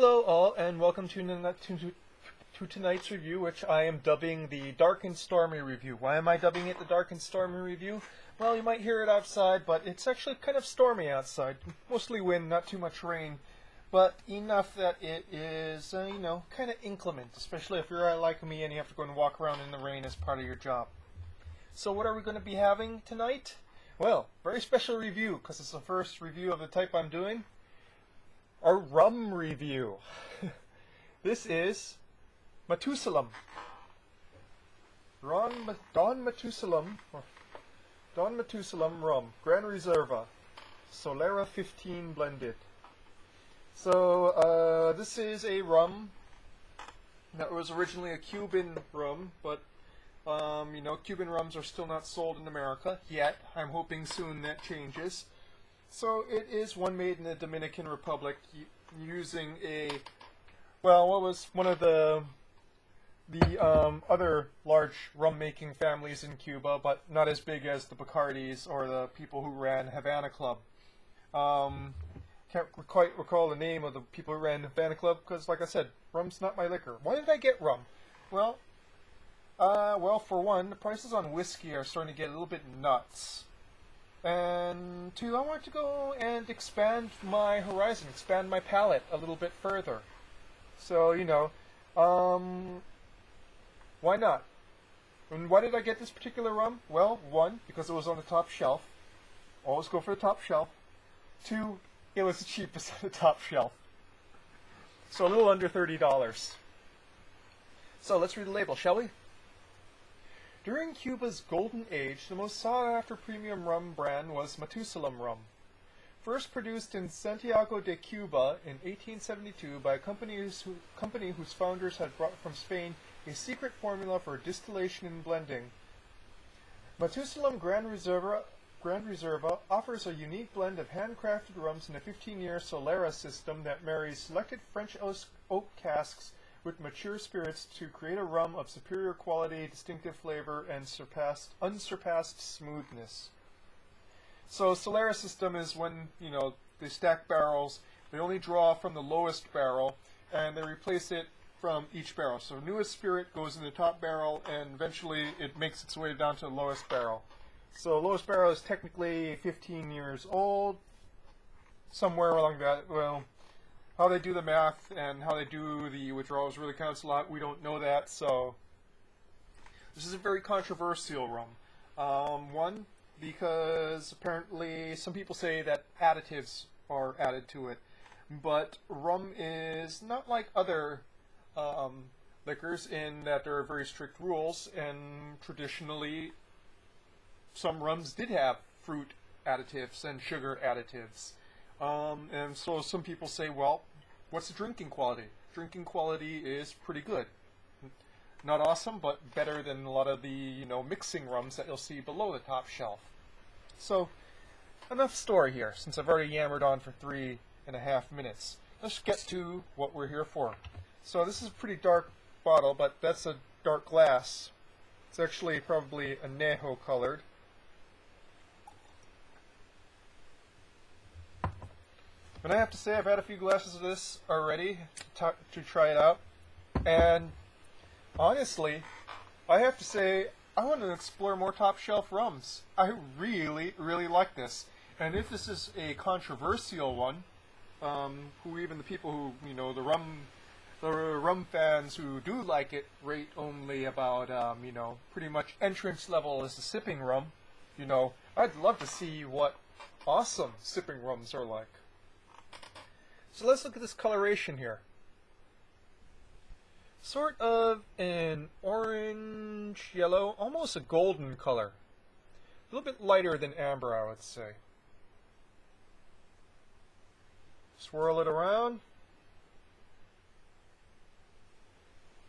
Hello all, and welcome to tonight's review, which I am dubbing the Dark and Stormy review. Why am I dubbing it the Dark and Stormy review? Well, you might hear it outside, but it's actually kind of stormy outside. Mostly wind, not too much rain, but enough that it is, kind of inclement, especially if you're like me and you have to go and walk around in the rain as part of your job. So what are we going to be having tonight? Well, very special review, because it's the first review of the type I'm doing. A rum review. This is Matusalem. Don Matusalem rum. Gran Reserva. Solera 15 blended. So this is a rum that was originally a Cuban rum, but Cuban rums are still not sold in America yet. I'm hoping soon that changes. So it is one made in the Dominican Republic using what was one of the other large rum-making families in Cuba, but not as big as the Bacardis or the people who ran Havana Club. Can't quite recall the name of the people who ran Havana Club because, like I said, rum's not my liquor. Why did I get rum? Well, for one, the prices on whiskey are starting to get a little bit nuts. And two, I want to go and expand my horizon, expand my palate a little bit further. So, why not? And why did I get this particular rum? Well, one, because it was on the top shelf. Always go for the top shelf. Two, it was the cheapest on the top shelf. So a little under $30. So let's read the label, shall we? During Cuba's golden age, the most sought-after premium rum brand was Matusalem rum. First produced in Santiago de Cuba in 1872 by a company whose founders had brought from Spain a secret formula for distillation and blending. Matusalem Gran Reserva offers a unique blend of handcrafted rums in a 15-year Solera system that marries selected French oak casks with mature spirits to create a rum of superior quality, distinctive flavor, and unsurpassed smoothness. So Solera system is when, they stack barrels, they only draw from the lowest barrel, and they replace it from each barrel. So newest spirit goes in the top barrel, and eventually it makes its way down to the lowest barrel. So lowest barrel is technically 15 years old, somewhere along that, how they do the math and how they do the withdrawals really counts a lot. We don't know that, so this is a very controversial rum. One, because apparently some people say that additives are added to it, but rum is not like other liquors in that there are very strict rules, and traditionally some rums did have fruit additives and sugar additives. And so some people say, well, what's the drinking quality? Drinking quality is pretty good. Not awesome, but better than a lot of the, mixing rums that you'll see below the top shelf. So, enough story here, since I've already yammered on for 3.5 minutes. Let's get to what we're here for. So this is a pretty dark bottle, but that's a dark glass. It's actually probably añejo colored. And I have to say, I've had a few glasses of this already to try it out. And honestly, I have to say, I want to explore more top shelf rums. I really, really like this. And if this is a controversial one, who even the people who, the rum fans who do like it rate only about, pretty much entrance level as a sipping rum, I'd love to see what awesome sipping rums are like. So let's look at this coloration here. Sort of an orange, yellow, almost a golden color. A little bit lighter than amber, I would say. Swirl it around.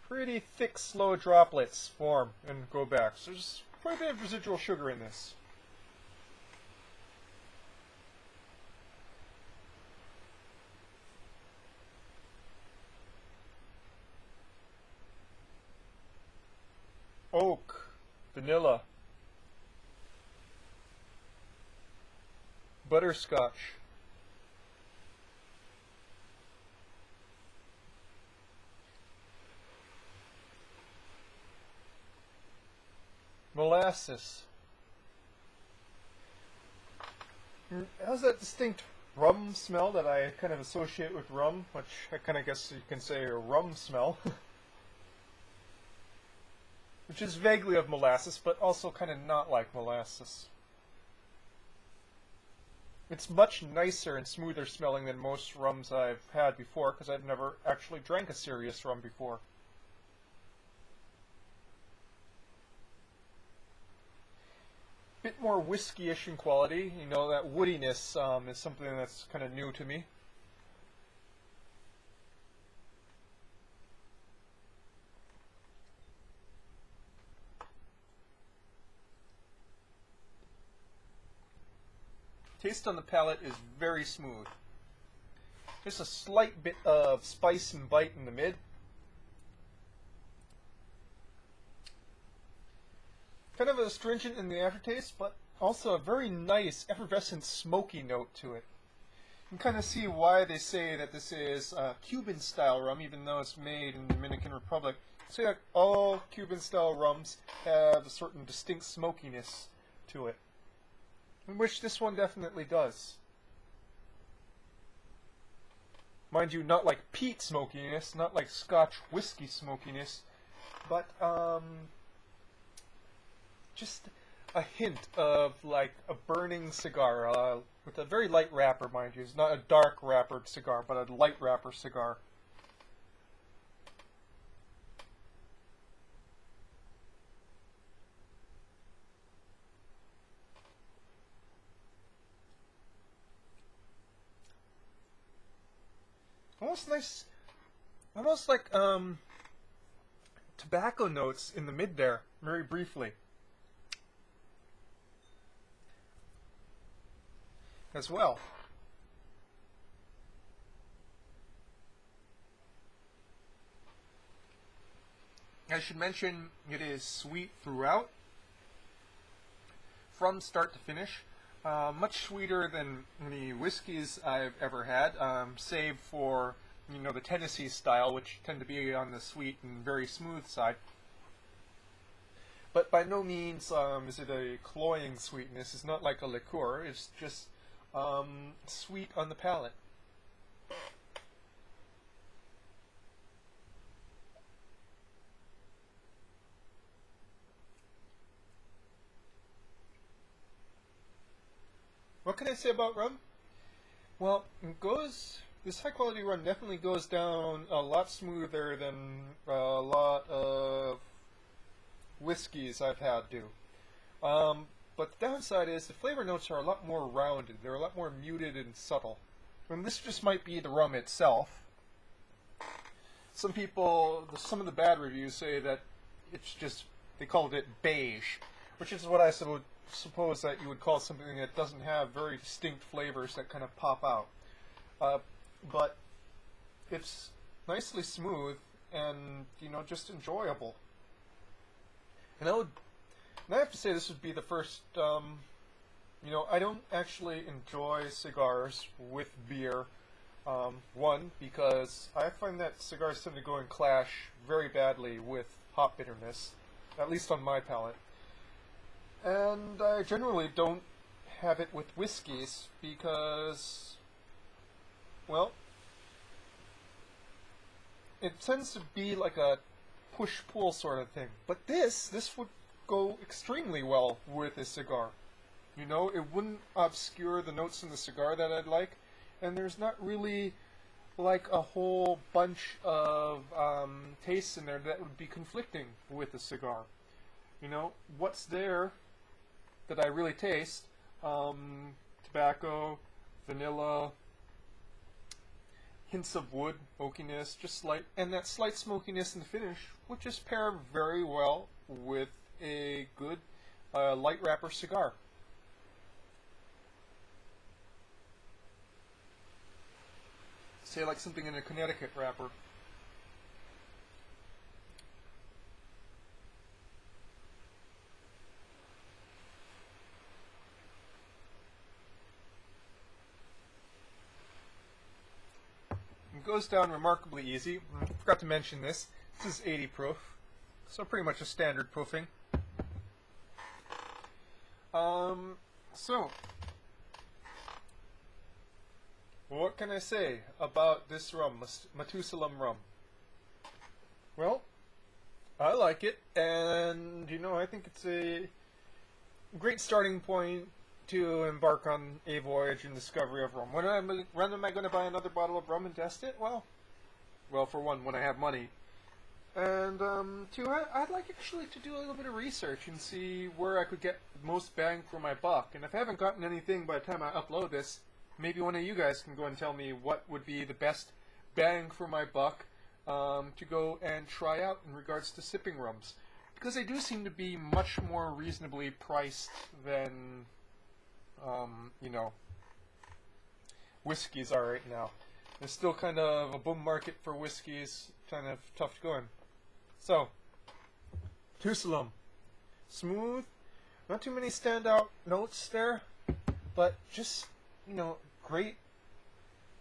Pretty thick, slow droplets form and go back. So there's quite a bit of residual sugar in this. Oak, vanilla, butterscotch, molasses. It has that distinct rum smell that I kind of associate with rum, which I kind of guess you can say a rum smell. Which is vaguely of molasses, but also kind of not like molasses. It's much nicer and smoother smelling than most rums I've had before, because I've never actually drank a serious rum before. Bit more whiskey-ish in quality. You know, that woodiness is something that's kind of new to me. Taste on the palate is very smooth. Just a slight bit of spice and bite in the mid. Kind of astringent in the aftertaste, but also a very nice, effervescent, smoky note to it. You can kind of see why they say that this is Cuban-style rum, even though it's made in the Dominican Republic. So like all Cuban-style rums have a certain distinct smokiness to it, in which this one definitely does. Mind you, not like peat smokiness, not like Scotch whiskey smokiness, but just a hint of like a burning cigar, with a very light wrapper, mind you. It's not a dark wrappered cigar, but a light wrapper cigar. Almost nice, almost like tobacco notes in the mid there, very briefly. As well. I should mention it is sweet throughout, from start to finish. Much sweeter than any whiskeys I've ever had, save for, you know, the Tennessee style, which tend to be on the sweet and very smooth side. But by no means is it a cloying sweetness. It's not like a liqueur. It's just sweet on the palate. What can I say about rum? Well, this high quality rum definitely goes down a lot smoother than a lot of whiskeys I've had do. But the downside is the flavor notes are a lot more rounded. They're a lot more muted and subtle. And this just might be the rum itself. Some of the bad reviews say that it's just, they called it beige, which is what I suppose that you would call something that doesn't have very distinct flavors that kind of pop out. But it's nicely smooth and, you know, just enjoyable. And I have to say this would be the first, you know, I don't actually enjoy cigars with beer. One, because I find that cigars tend to go and clash very badly with hop bitterness, at least on my palate. And I generally don't have it with whiskeys because, well, it tends to be like a push-pull sort of thing. But this would go extremely well with a cigar. You know, it wouldn't obscure the notes in the cigar that I'd like, and there's not really like a whole bunch of tastes in there that would be conflicting with the cigar. You know, what's there that I really taste? Tobacco, vanilla, hints of wood, oakiness, just slight, and that slight smokiness in the finish, would just pair very well with a good light wrapper cigar. Say like something in a Connecticut wrapper. It goes down remarkably easy. I forgot to mention this. This is 80 proof, so pretty much a standard proofing. So, what can I say about this rum, Matusalem rum? Well, I like it, and you know, I think it's a great starting point to embark on a voyage in discovery of rum. When am I going to buy another bottle of rum and test it? Well, for one, when I have money. And two, I'd like actually to do a little bit of research and see where I could get the most bang for my buck. And if I haven't gotten anything by the time I upload this, maybe one of you guys can go and tell me what would be the best bang for my buck to go and try out in regards to sipping rums. Because they do seem to be much more reasonably priced than, you know, whiskeys are right now. There's still kind of a boom market for whiskeys, kind of tough going. So, Matusalem. Smooth, not too many standout notes there, but just, you know, great,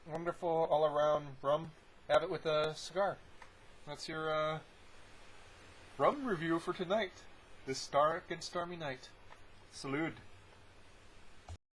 wonderful all-around rum. Have it with a cigar. That's your rum review for tonight. This dark and stormy night. Salud.